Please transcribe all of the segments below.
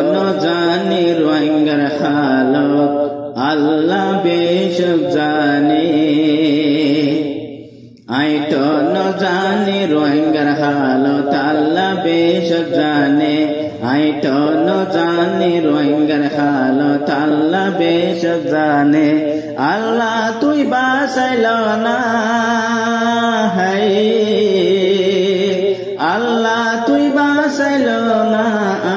ন জানে রোহিঙ্গার হালত আল্লাহ বেশক জানে আইতো ন জানে রোহিঙ্গার হালত আল্লাহ বেশক জানে আইতো ন জানে রোহিঙ্গার হালত আল্লাহ বেশক জানে আল্লাহ তুই বাঁচাইল না হাই আল্লাহ তুই বাঁচাইল না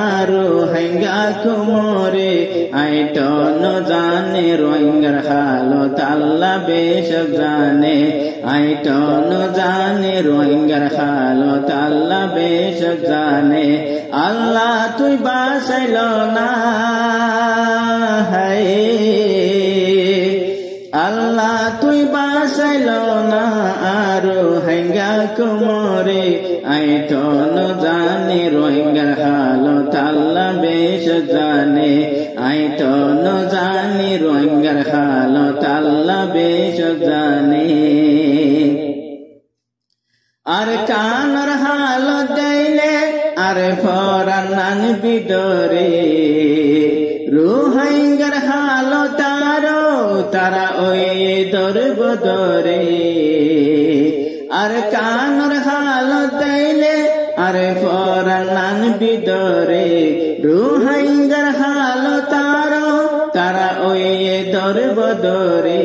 আরো হাঙ্গা কুমরে আইতো ন জানে রোহিঙ্গার হালত আল্লাহ বেশক জানে আইতো ন জানে রোহিঙ্গার হালত আল্লাহ বেশক জানে আল্লাহ তুই বাঁচাইল না হাই আল্লাহ তুই বাঁচাইল না আরো হাঙ্গা কুমরে আইতো ন জানে রোহিঙ্গার হালত আল্লাহ বেশক জানে আইতো ন জানে রোহিঙ্গার হালত আল্লাহ বেশক জানে আর কানর হালত দেইলে আর ফরান নান বিদরে রোহিঙ্গার হালত তারা ওই দর বদরে আর কানর হালত দেইলে আর ফরান নান বিদরে রোহিঙ্গার হালত তারা ওই দর বদরে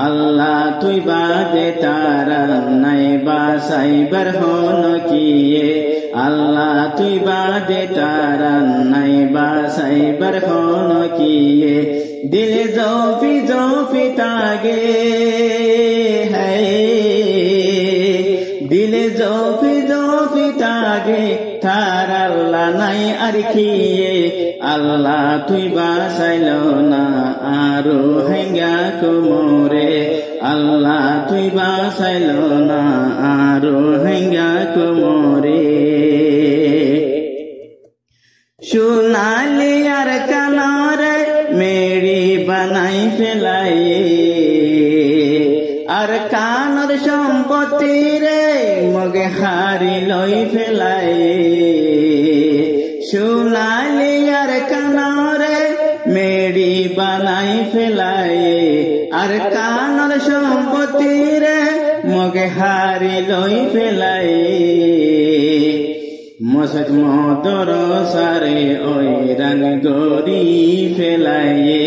আল্লাহ তুই বাদে তারা নাই বাসাইবার হন কিয়ে আল্লাহ তুই বাদে তারা নাই বাসাইবার হন কিয়ে দিলে জফি জফি তাগে হ্যাঁ দিলে জফি জফি তাগে তার আল্লাহ নাই আর কিয়ে আল্লাহ তুই বাঁচাইল না আরো হাঙ্গা কুমরে আল্লাহ তুই বাঁচাইল না আরো হাঙ্গা কুমরে সোনালি আর কানরে মেরি বানাই ফেলাই আর কানর সম্পত্তি রে মগে হারি লই ফেলাই সোনালি আর কানরে মেরি বানাই ফেলাই আর কানর সম্পত্তি রে মগে হারি লই ফেলাই মসজিদ মদর সারে ওই রান গরি ফেলাইয়ে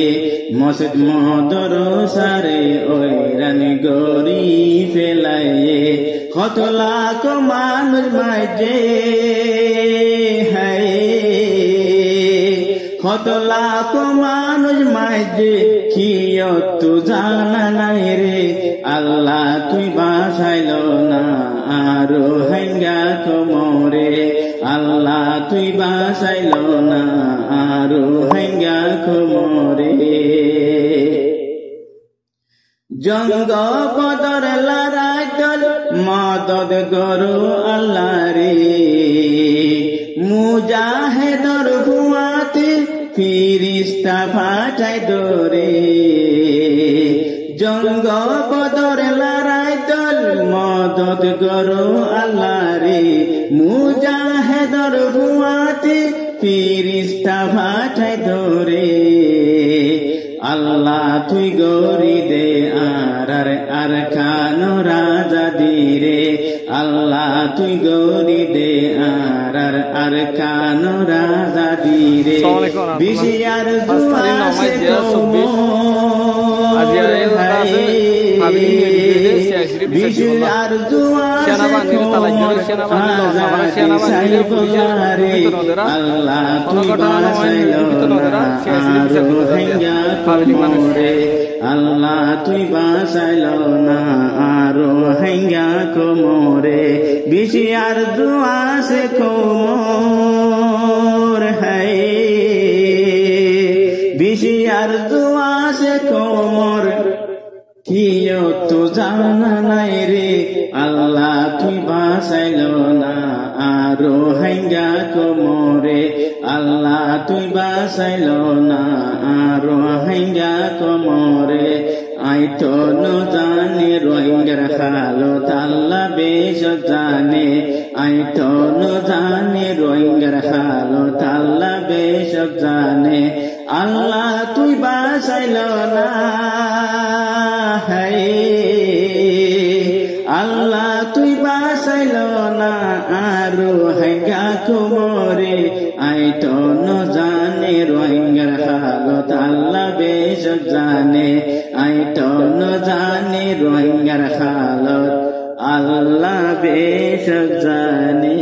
মসজিদ মদর সারে ওই রান গরি ফেলাইয়ে কত লাখ মানুষ মাঝে হায় কত লাখ মানুষ মাঝে কি তু জানা নাই রে আল্লাহ তুই বাঁচাইল না আরো হাঙ্গা কুমরে আল্লাহ তুই বাঁচাইল না আরো হাঙ্গা কুমরে জঙ্গ বদর লড়াই দল মদদ গরু আল্লাহ রে মুজাহিদর ফুয়াতে ফিরিস্তা ফাটাই দরে জঙ্গ বদর লড়াই দল মদদ গরু আল্লাহ রে মুজাহিদর ফুয়াতে ফিরিস্তা ফাটাই দরে আল্লাহ তুই গরি দে আর খানো রাজা দিরে আল্লাহ তুই গরি দে আর খানো রাজা দিরে বিশিয়ার দুয়াসে বিশিয়ার দুয়াসে আল্লাহ তুই বাঁচাইল আল্লাহ তুই বাঁচাইল না আরো হাঙ্গা কোমরে বিশিয়ার দুয়াসে কোমর হাই বিশিয়ার দুয়াসে কোমর কিও তো জানা নাই রে আল্লাহ তুই বাঁচাইল না আরো হাঙ্গা কোমরে আল্লাহ তুই বাঁচাইল না আরো হাঙ্গা কোমরে আইতো ন জানে রোহিঙ্গার হালত আল্লাহ বেশক জানে আইতো ন জানে রোহিঙ্গার হালত আল্লাহ জানে আল্লাহ তুই বাঁচাইল না হায় আল্লাহ তুই বাঁচাইল না আরো হাঙ্গা কুমরে আইতো ন জানে রোহিঙ্গার হালত আল্লাহ বেশ জানে আইতো ন জানে রোহিঙ্গার হালত আল্লাহ বেশ জানে